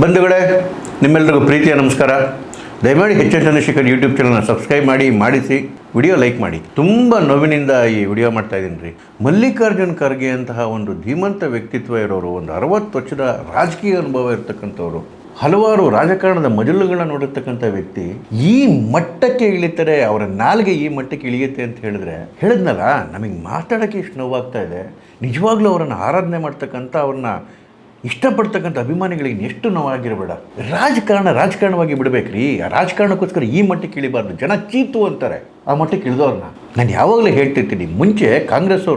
ಬಂಧುಗಳೇ, ನಿಮ್ಮೆಲ್ಲರಿಗೂ ಪ್ರೀತಿಯ ನಮಸ್ಕಾರ. ದಯಮಾಡಿ ಎಚ್ ಎನ್ ಚಂದ್ರಶೇಖರ್ ಯೂಟ್ಯೂಬ್ ಚಾನಲ್ನ ಸಬ್ಸ್ಕ್ರೈಬ್ ಮಾಡಿಸಿ, ವಿಡಿಯೋ ಲೈಕ್ ಮಾಡಿ. ತುಂಬ ನೋವಿನಿಂದ ಈ ವಿಡಿಯೋ ಮಾಡ್ತಾ ಇದ್ದೀನಿ ರೀ. ಮಲ್ಲಿಕಾರ್ಜುನ್ ಖರ್ಗೆ ಅಂತಹ ಒಂದು ಧೀಮಂತ ವ್ಯಕ್ತಿತ್ವ ಇರೋರು, ಒಂದು 60 ವರ್ಷದ ರಾಜಕೀಯ ಅನುಭವ ಇರತಕ್ಕಂಥವ್ರು, ಹಲವಾರು ರಾಜಕಾರಣದ ಮಜಲುಗಳನ್ನ ನೋಡಿರ್ತಕ್ಕಂಥ ವ್ಯಕ್ತಿ ಈ ಮಟ್ಟಕ್ಕೆ ಇಳಿತಾರೆ, ಅವರ ನಾಲ್ಗೆ ಈ ಮಟ್ಟಕ್ಕೆ ಇಳಿಯುತ್ತೆ ಅಂತ ಹೇಳಿದ್ನಲ್ಲ, ನಮಗೆ ಮಾತಾಡೋಕ್ಕೆ ಇಷ್ಟು ನೋವಾಗ್ತಾ ಇದೆ. ನಿಜವಾಗ್ಲೂ ಅವರನ್ನು ಆರಾಧನೆ ಮಾಡ್ತಕ್ಕಂಥ, ಅವ್ರನ್ನ ಇಷ್ಟಪಡ್ತಕ್ಕಂಥ ಅಭಿಮಾನಿಗಳಿಗೆ ಎಷ್ಟು ನೋವಾಗಿರಬೇಡ. ರಾಜಕಾರಣವಾಗಿ ಬಿಡಬೇಕ್ರಿ. ಆ ರಾಜಕಾರಣಕ್ಕೋಸ್ಕರ ಈ ಮಟ್ಟಕ್ಕೆ ಇಳಿಬಾರ್ದು. ಜನ ಚೀತು ಅಂತಾರೆ, ಆ ಮಟ್ಟಕ್ಕೆ ಇಳಿದವ್ರನ್ನ ನಾನು ಯಾವಾಗಲೂ ಹೇಳ್ತಿರ್ತೀನಿ. ಮುಂಚೆ ಕಾಂಗ್ರೆಸ್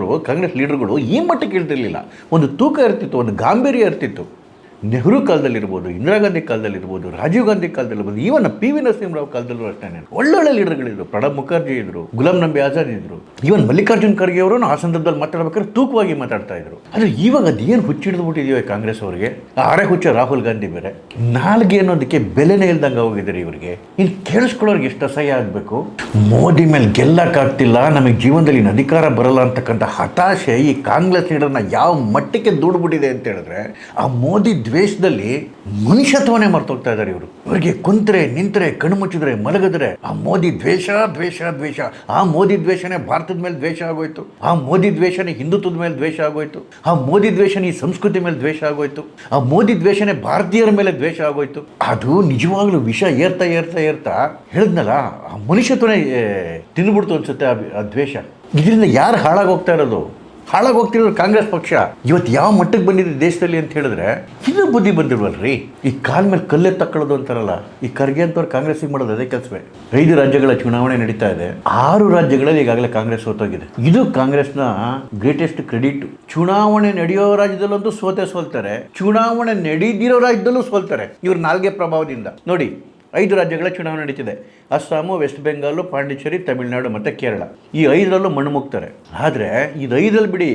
ಲೀಡರ್ಗಳು ಈ ಮಟ್ಟಕ್ಕೆ ಇಳ್ತಿರ್ಲಿಲ್ಲ. ಒಂದು ತೂಕ ಇರ್ತಿತ್ತು, ಒಂದು ಗಾಂಭೀರ್ಯ ಇರ್ತಿತ್ತು. ನೆಹರು ಕಾಲದಲ್ಲಿರ್ಬೋದು, ಇಂದಿರಾ ಗಾಂಧಿ ಕಾಲದಲ್ಲಿರ್ಬೋದು, ರಾಜೀವ್ ಗಾಂಧಿ ಕಾಲದಲ್ಲಿರ್ಬೋದು, ಈವನ್ ಪಿ ವಿ ನರಸಿಂಹರಾವ್ ಕಾಲದಲ್ಲೂ ಅಷ್ಟೇ ಒಳ್ಳೊಳ್ಳೆ ಲೀಡರ್ಗಳಿದ್ರು. ಪ್ರಣಬ್ ಮುಖರ್ಜಿ ಇದ್ರು, ಗುಲಾಂ ನಬಿ ಆಜಾದ್ ಇದ್ರು, ಈವನ್ ಮಲ್ಲಿಕಾರ್ಜುನ್ ಖರ್ಗೆ ಅವರು ಆ ಸಂದರ್ಭದಲ್ಲಿ ಮಾತಾಡ್ಬೇಕಾದ್ರೆ ತೂಕವಾಗಿ ಮಾತಾಡ್ತಾ ಇದ್ರು. ಆದರೆ ಇವಾಗ ಅದೇನು ಹುಚ್ಚಿಡಿದ್ಬಿಟ್ಟಿದೀವಿ ಕಾಂಗ್ರೆಸ್ ಅವರಿಗೆ. ಅರೆ ಹುಚ್ಚ ರಾಹುಲ್ ಗಾಂಧಿ ಬೇರೆ, ನಾಲ್ಗೆ ಅನ್ನೋದಕ್ಕೆ ಬೆಲೆನೇ ಇಲ್ದಂಗೆ ಹೋಗಿದ್ದಾರೆ ಇವರಿಗೆ. ಇನ್ನು ಕೇಳಿಸ್ಕೊಳ್ಳೋರಿಗೆ ಎಷ್ಟು ಅಸಹ್ಯ ಆಗಬೇಕು. ಮೋದಿ ಮೇಲೆ ಗೆಲ್ಲಕ್ಕಾಗ್ತಿಲ್ಲ, ನಮಗೆ ಜೀವನದಲ್ಲಿ ಅಧಿಕಾರ ಬರಲ್ಲ ಅಂತಕ್ಕಂಥ ಹತಾಶೆ ಈ ಕಾಂಗ್ರೆಸ್ ಲೀಡರ್ನ ಯಾವ ಮಟ್ಟಕ್ಕೆ ದೂಡ್ಬಿಟ್ಟಿದೆ ಅಂತ ಹೇಳಿದ್ರೆ, ಆ ಮೋದಿ ದ್ವೇಷದಲ್ಲಿ ಮನುಷ್ಯತ್ವನೇ ಮರ್ತೋಗ್ತಾ ಇದ್ದಾರೆ ಇವರು. ಇವರಿಗೆ ಕುಂತ್ರೆ ನಿಂತರೆ ಕಣ್ಣು ಮುಚ್ಚಿದ್ರೆ ಮಲಗಿದ್ರೆ ಆ ಮೋದಿ ದ್ವೇಷ. ಆ ಮೋದಿ ದ್ವೇಷನೇ ಭಾರತದ ಮೇಲೆ ದ್ವೇಷ ಆಗೋಯ್ತು. ಆ ಮೋದಿ ದ್ವೇಷನೇ ಹಿಂದುತ್ವದ ಮೇಲೆ ದ್ವೇಷ ಆಗೋಯ್ತು. ಆ ಮೋದಿ ದ್ವೇಷನೇ ಈ ಸಂಸ್ಕೃತಿ ಮೇಲೆ ದ್ವೇಷ ಆಗೋಯ್ತು. ಆ ಮೋದಿ ದ್ವೇಷನೇ ಭಾರತೀಯರ ಮೇಲೆ ದ್ವೇಷ ಆಗೋಯ್ತು. ಅದು ನಿಜವಾಗ್ಲೂ ವಿಷ ಏರ್ತಾ ಹೇಳಿದ್ನಲ್ಲ, ಆ ಮನುಷ್ಯತ್ವನೇ ತಿಂದ್ಬಿಡ್ತು ಅನ್ಸುತ್ತೆ ಆ ದ್ವೇಷ. ಇದರಿಂದ ಯಾರು ಹಾಳಾಗೋಗ್ತಾ ಇರೋದು? ಹಾಳಾಗೋಗ್ತಿರೋದು ಕಾಂಗ್ರೆಸ್ ಪಕ್ಷ. ಇವತ್ತು ಯಾವ ಮಟ್ಟಕ್ಕೆ ಬಂದಿದೆ ದೇಶದಲ್ಲಿ ಅಂತ ಹೇಳಿದ್ರೆ, ಇದು ಬುದ್ಧಿ ಬಂದಿಲ್ವಲ್ರಿ. ಈ ಕಾಲ್ ಮೇಲೆ ಕಲ್ಲೇ ತಕ್ಕೊಳ್ಳೋದು ಅಂತಾರಲ್ಲ, ಈ ಖರ್ಗೆ ಅಂತವ್ರು ಕಾಂಗ್ರೆಸ್ಸಿಗೆ ಮಾಡೋದು ಅದೇ ಕೆಲಸವೇ. 5 ರಾಜ್ಯಗಳ ಚುನಾವಣೆ ನಡೀತಾ ಇದೆ. 6 ರಾಜ್ಯಗಳಲ್ಲಿ ಈಗಾಗಲೇ ಕಾಂಗ್ರೆಸ್ ಸೋತೋಗಿದೆ. ಇದು ಕಾಂಗ್ರೆಸ್ನ ಗ್ರೇಟೆಸ್ಟ್ ಕ್ರೆಡಿಟ್. ಚುನಾವಣೆ ನಡೆಯೋ ರಾಜ್ಯದಲ್ಲಂತೂ ಸೋಲ್ತಾರೆ, ಚುನಾವಣೆ ನಡೀದಿರೋ ರಾಜ್ಯದಲ್ಲೂ ಸೋಲ್ತಾರೆ. ಇವ್ರ ನಾಲ್ಗೆ ಪ್ರಭಾವದಿಂದ. ನೋಡಿ, 5 ರಾಜ್ಯಗಳ ಚುನಾವಣೆ ನಡೀತಿದೆ. ಅಸ್ಸಾಮು, ವೆಸ್ಟ್ ಬೆಂಗಾಲು, ಪಾಂಡಿಚೇರಿ, ತಮಿಳುನಾಡು ಮತ್ತು ಕೇರಳ. ಈ 5ರಲ್ಲೂ ಮಣ್ಣು ಮುಗ್ತಾರೆ. ಆದರೆ ಈ 5ರಲ್ಲಿ ಬಿಡಿ,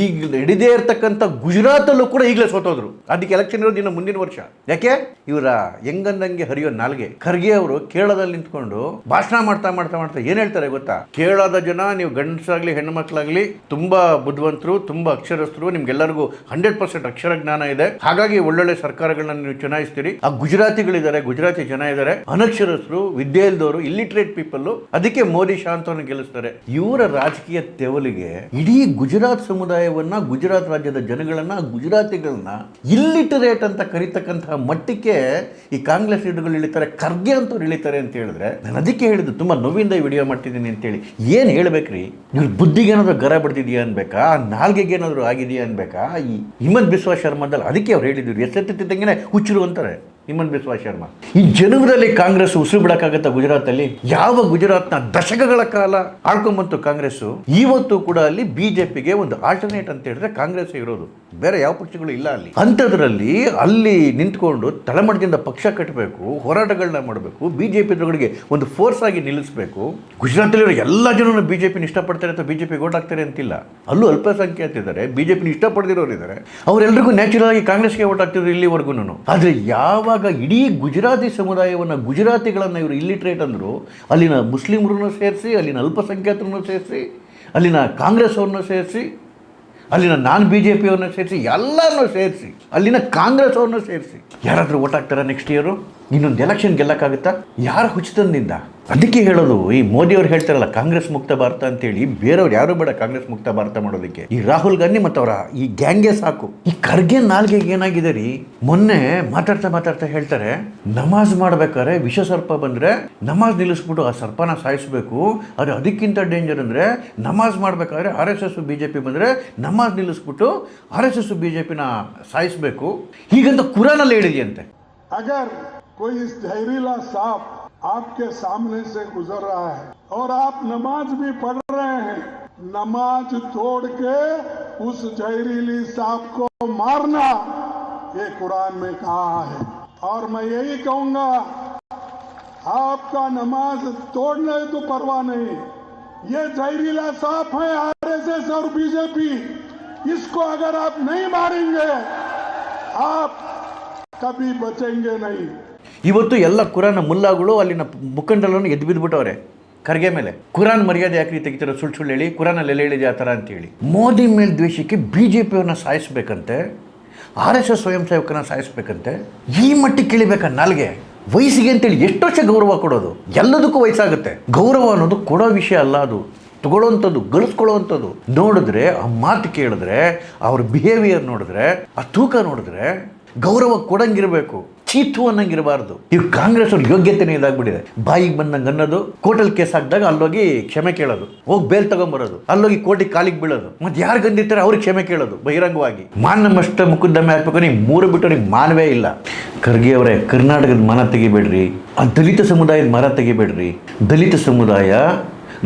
ಈಗ ನಡೀದೇ ಇರ್ತಕ್ಕಂಥ ಗುಜರಾತಲ್ಲೂ ಕೂಡ ಈಗಲೇ ಸೋತೋದ್ರು. ಅದಕ್ಕೆ ಎಲೆಕ್ಷನ್ ಇರೋದು ಇನ್ನು ಮುಂದಿನ ವರ್ಷ. ಯಾಕೆ? ಇವರ ಹೆಂಗಂದಂಗೆ ಹರಿಯೋ ನಾಲ್ಗೆ. ಖರ್ಗೆ ಅವರು ಕೇರಳದಲ್ಲಿ ನಿಂತ್ಕೊಂಡು ಭಾಷಣ ಮಾಡ್ತಾ ಏನು ಹೇಳ್ತಾರೆ ಗೊತ್ತಾ? ಕೇರಳದ ಜನ, ನೀವು ಗಂಡಸಾಗ್ಲಿ ಹೆಣ್ಣು ಮಕ್ಕಳಾಗ್ಲಿ ತುಂಬಾ ಬುದ್ಧಿವಂತರು, ತುಂಬಾ ಅಕ್ಷರಸ್ಥರು, ನಿಮ್ಗೆಲ್ಲರಿಗೂ 100% ಅಕ್ಷರ ಜ್ಞಾನ ಇದೆ, ಹಾಗಾಗಿ ಒಳ್ಳೊಳ್ಳೆ ಸರ್ಕಾರಗಳನ್ನ ನೀವು ಚುನಾಯಿಸ್ತೀರಿ. ಆ ಗುಜರಾತಿಗಳಿದ್ದಾರೆ, ಗುಜರಾತಿ ಜನ ಇದ್ದಾರೆ, ಅನಕ್ಷರಸ್ಥರು, ವಿದ್ಯೆ ಇಲ್ದವರು, ಇಲ್ಲಿಟ್ರೇಟ್ ಪೀಪಲ್, ಅದಕ್ಕೆ ಮೋದಿ ಶಾಂತವನ್ನು ಗೆಲ್ಲಿಸ್ತಾರೆ. ಇವರ ರಾಜಕೀಯ ತೆವಲಿಗೆ ಇಡೀ ಗುಜರಾತ್ ಸಮುದಾಯವನ್ನ, ಗುಜರಾತ್ ರಾಜ್ಯದ ಜನಗಳನ್ನ, ಗುಜರಾತಿಗಳನ್ನ ಇಲ್ಲಿಟರೇಟ್ ಅಂತ ಕರೀತಕ್ಕಂತಹ ಮಟ್ಟಕ್ಕೆ ಈ ಕಾಂಗ್ರೆಸ್ ಲೀಡರ್ಗಳು ಇಳಿತಾರೆ, ಖರ್ಗೆ ಅಂತವ್ರು ಇಳಿತಾರೆ ಅಂತ ಹೇಳಿದ್ರೆ, ನಾನು ಅದಕ್ಕೆ ಹೇಳಿದ್ದು ತುಂಬಾ ನೋವಿಂದ ಈ ವಿಡಿಯೋ ಮಾಡ್ತಿದ್ದೀನಿ ಅಂತೇಳಿ. ಏನ್ ಹೇಳ್ಬೇಕ್ರಿ? ಇವ್ರ ಬುದ್ಧಿಗೆ ಏನಾದ್ರು ಗರ ಬಡ್ದಿದ್ಯಾ ಅನ್ಬೇಕಾ? ನಾಲ್ಗೆಗೆ ಏನಾದ್ರು ಆಗಿದೆಯಾ ಅನ್ಬೇಕಾ? ಈ ಹಿಮಂತ್ ಬಿಸ್ವಾ ಶರ್ಮಾದಲ್ಲಿ ಅದಕ್ಕೆ ಅವ್ರು ಹೇಳಿದ್ರು, ಎಷ್ಟೆತ್ತಿದ್ದಂಗೆ ಹುಚ್ಚರು ಅಂತಾರೆ ಹಿಮಂತ್ ಬಿಸ್ವಾ ಶರ್ಮಾ. ಈ ಜನವರಲ್ಲಿ ಕಾಂಗ್ರೆಸ್ ಉಸಿರು ಬಿಡಕ್ಕಾಗತ್ತ? ಗುಜರಾತಲ್ಲಿ ಯಾವ ಗುಜರಾತ್ನ ದಶಕಗಳ ಕಾಲ ಆಳ್ಕೊಂಬಂತು ಕಾಂಗ್ರೆಸ್, ಇವತ್ತು ಕೂಡ ಅಲ್ಲಿ ಬಿಜೆಪಿಗೆ ಒಂದು ಆಲ್ಟರ್ನೇಟ್ ಅಂತ ಹೇಳಿದ್ರೆ ಕಾಂಗ್ರೆಸ್ ಇರೋದು, ಬೇರೆ ಯಾವ ಪಕ್ಷಗಳು ಇಲ್ಲ ಅಲ್ಲಿ. ಅಂಥದ್ರಲ್ಲಿ ಅಲ್ಲಿ ನಿಂತ್ಕೊಂಡು ತಳಮಟ್ಟದಿಂದ ಪಕ್ಷ ಕಟ್ಟಬೇಕು, ಹೋರಾಟಗಳನ್ನ ಮಾಡಬೇಕು, ಬಿಜೆಪಿ ಎದುರುಗಳಿಗೆ ಒಂದು ಫೋರ್ಸ್ ಆಗಿ ನಿಲ್ಲಿಸಬೇಕು. ಗುಜರಾತಲ್ಲಿರೋ ಎಲ್ಲ ಜನರು ಬಿಜೆಪಿನ ಇಷ್ಟಪಡ್ತಾರೆ ಅಥವಾ ಬಿಜೆಪಿ ಓಟ್ ಹಾಕ್ತಾರೆ ಅಂತಿಲ್ಲ. ಅಲ್ಲೂ ಅಲ್ಪಸಂಖ್ಯಾತಿದ್ದಾರೆ, ಬಿಜೆಪಿನ ಇಷ್ಟಪಡದಿರೋರು ಇದ್ದಾರೆ. ಅವರೆಲ್ಲರಿಗೂ ನ್ಯಾಚುರಲ್ ಆಗಿ ಕಾಂಗ್ರೆಸ್ಗೆ ಓಟ್ ಹಾಕ್ತಿದ್ರು ಇಲ್ಲಿವರೆಗೂ. ಆದರೆ ಯಾವಾಗ ಇಡೀ ಗುಜರಾತಿ ಸಮುದಾಯವನ್ನು, ಗುಜರಾತಿಗಳನ್ನು ಇವರು ಇಲ್ಲಿಟ್ರೇಟ್ ಅಂದರು, ಅಲ್ಲಿನ ಮುಸ್ಲಿಮರನ್ನು ಸೇರಿಸಿ, ಅಲ್ಲಿನ ಅಲ್ಪಸಂಖ್ಯಾತರನ್ನು ಸೇರಿಸಿ, ಅಲ್ಲಿನ ಕಾಂಗ್ರೆಸ್ ಅವ್ರನ್ನ ಸೇರಿಸಿ, ಅಲ್ಲಿನ ನಾನ್ ಬಿಜೆಪಿ ಅವ್ರನ್ನ ಸೇರಿಸಿ, ಎಲ್ಲರನ್ನೂ ಸೇರಿಸಿ, ಅಲ್ಲಿನ ಕಾಂಗ್ರೆಸ್ ಅವ್ರನ್ನ ಸೇರಿಸಿ ಯಾರಾದರೂ ಓಟ್ ಹಾಕ್ತಾರ ನೆಕ್ಸ್ಟ್ ಇಯರು? ಇನ್ನೊಂದು ಎಲೆಕ್ಷನ್ ಗೆಲ್ಲಕ್ಕಾಗುತ್ತಾ? ಯಾರ ಹುಚ್ಚತನದಿಂದ? ಅದಕ್ಕೆ ಹೇಳೋದು, ಈ ಮೋದಿ ಅವ್ರು ಹೇಳ್ತಾರಲ್ಲ ಕಾಂಗ್ರೆಸ್ ಮುಕ್ತ ಭಾರತ ಅಂತೇಳಿ, ಬೇರೆಯವ್ರು ಯಾರು ಬೇಡ ಕಾಂಗ್ರೆಸ್ ಮುಕ್ತ ಭಾರತ ಮಾಡೋದಕ್ಕೆ. ಈ ರಾಹುಲ್ ಗಾಂಧಿ ಮತ್ತು ಅವರ ಈ ಗ್ಯಾಂಗೇ ಸಾಕು. ಈ ಖರ್ಗೆ ನಾಲ್ಗೆಗೆ ಏನಾಗಿದೆ ರೀ? ಮೊನ್ನೆ ಮಾತಾಡ್ತಾ ಹೇಳ್ತಾರೆ, ನಮಾಜ್ ಮಾಡ್ಬೇಕಾದ್ರೆ ವಿಷ ಸರ್ಪ ಬಂದ್ರೆ ನಮಾಜ್ ನಿಲ್ಲಿಸ್ಬಿಟ್ಟು ಆ ಸರ್ಪನ ಸಾಯಿಸಬೇಕು. ಅದು ಅದಕ್ಕಿಂತ ಡೇಂಜರ್ ಅಂದ್ರೆ ನಮಾಜ್ ಮಾಡ್ಬೇಕಾದ್ರೆ RSS ಬಿಜೆಪಿ ಬಂದ್ರೆ ನಮಾಜ್ ನಿಲ್ಲಿಸ್ಬಿಟ್ಟು RSS ಬಿಜೆಪಿನ ಸಾಯಿಸಬೇಕು. ಹೀಗಂತ ಕುರಾನಲ್ಲಿ ಹೇಳಿದೆಯಂತೆ. ಅಗರ್ कोई इस जहरीला सांप आपके सामने से गुजर रहा है और आप नमाज भी पढ़ रहे हैं, नमाज तोड़ के उस जहरीली सांप को मारना, ये कुरान में कहा है. और मैं यही कहूंगा, आपका नमाज तोड़ने तो परवाह नहीं, ये जहरीला सांप है RSS और बीजेपी, इसको अगर आप नहीं मारेंगे आप कभी बचेंगे नहीं. ಇವತ್ತು ಎಲ್ಲ ಕುರಾನ್ ಮುಲ್ಲಾಗಳು, ಅಲ್ಲಿನ ಮುಖಂಡರನ್ನು ಎದ್ದು ಬಿದ್ದುಬಿಟ್ಟವ್ರೆ ಖರ್ಗೆ ಮೇಲೆ. ಕುರಾನ್ ಮರ್ಯಾದೆ ಯಾಕೆ ತೆಗಿತಿರೋ? ಸುಳ್ಳು ಹೇಳಿ ಕುರಾನಲ್ಲಿ ಎಲ್ಲ ಹೇಳಿದೆ ಆ ಥರ ಅಂತೇಳಿ. ಮೋದಿ ಮೇಲೆ ದ್ವೇಷಕ್ಕೆ ಬಿಜೆಪಿಯವ್ರನ್ನ ಸಾಯಿಸ್ಬೇಕಂತೆ. RSS ಸ್ವಯಂ ಸೇವಕನ ಸಾಯಿಸ್ಬೇಕಂತೆ. ಈ ಮಟ್ಟಿಗೆ ಕೇಳಿಬೇಕಾ ನಾಲ್ಗೆ? ವಯಸ್ಸಿಗೆ ಅಂತೇಳಿ ಎಷ್ಟು ವರ್ಷ ಗೌರವ ಕೊಡೋದು? ಎಲ್ಲದಕ್ಕೂ ವಯಸ್ಸಾಗುತ್ತೆ. ಗೌರವ ಅನ್ನೋದು ಕೊಡೋ ವಿಷಯ ಅಲ್ಲ, ಅದು ತಗೊಳ್ಳೋವಂಥದ್ದು, ಗಳಿಸ್ಕೊಳ್ಳೋವಂಥದ್ದು. ನೋಡಿದ್ರೆ, ಆ ಮಾತು ಕೇಳಿದ್ರೆ, ಅವ್ರ ಬಿಹೇವಿಯರ್ ನೋಡಿದ್ರೆ, ಆ ತೂಕ ನೋಡಿದ್ರೆ ಗೌರವ ಕೊಡಂಗಿರಬೇಕು, ಚೀತು ಅನ್ನಂಗಿರಬಾರ್ದು. ಈಗ ಕಾಂಗ್ರೆಸ್ ಅವ್ರ ಯೋಗ್ಯತೆನೇ ಇದಾಗ್ಬಿಟ್ಟಿದೆ. ಬಾಯಿಗೆ ಬಂದಂಗೆ ಅನ್ನೋದು, ಕೋರ್ಟಲ್ಲಿ ಕೇಸ್ ಹಾಕಿದಾಗ ಅಲ್ಲೋಗಿ ಕ್ಷಮೆ ಕೇಳೋದು, ಹೋಗಿ ಬೇಲ್ ತಗೊಂಬರೋದು, ಅಲ್ಲೋಗಿ ಕೋರ್ಟಿಗೆ ಕಾಲಿಗೆ ಬೀಳೋದು, ಮತ್ತೆ ಯಾರು ಗಂದಿರ್ತಾರೆ ಅವ್ರಿಗೆ ಕ್ಷಮೆ ಕೇಳೋದು ಬಹಿರಂಗವಾಗಿ. ಮಾನಮಷ್ಟ ಮುಖದ್ದಮೆ ಹಾಕ್ಬೇಕು. ನೀವು ಮೂರು ಬಿಟ್ಟು ನಿಮ್ಗೆ ಮಾನವೇ ಇಲ್ಲ. ಖರ್ಗೆ ಅವರೇ, ಕರ್ನಾಟಕದ ಮನ ತೆಗಿಬೇಡ್ರಿ, ಆ ದಲಿತ ಸಮುದಾಯದ ಮರ ತೆಗಿಬೇಡ್ರಿ. ದಲಿತ ಸಮುದಾಯ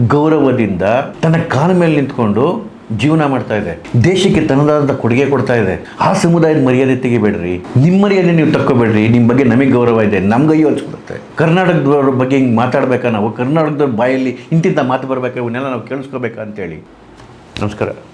ಗೌರವದಿಂದ ತನ್ನ ಕಾಲ ಮೇಲೆ ನಿಂತ್ಕೊಂಡು ಜೀವನ ಮಾಡ್ತಾ ಇದೆ, ದೇಶಕ್ಕೆ ತನ್ನದಾದಂಥ ಕೊಡುಗೆ ಕೊಡ್ತಾ ಇದೆ. ಆ ಸಮುದಾಯದ ಮರ್ಯಾದೆ ತೆಗಿಬೇಡ್ರಿ, ನಿಮ್ಮ ಮರ್ಯಾದೆ ನೀವು ತಕ್ಕೋಬೇಡ್ರಿ. ನಿಮ್ಮ ಬಗ್ಗೆ ನಮಗೆ ಗೌರವ ಇದೆ, ನಮ್ಗೈಯೂ ಹಚ್ಕೊಡುತ್ತೆ. ಕರ್ನಾಟಕದವ್ರ ಬಗ್ಗೆ ಹಿಂಗೆ ಮಾತಾಡ್ಬೇಕಾ ನಾವು? ಕರ್ನಾಟಕದವ್ರ ಬಾಯಲ್ಲಿ ಇಂತಿಂಥ ಮಾತು ಬರ್ಬೇಕಾ? ಇವನ್ನೆಲ್ಲ ನಾವು ಕೇಳಿಸ್ಕೋಬೇಕಾ ಅಂತೇಳಿ. ನಮಸ್ಕಾರ.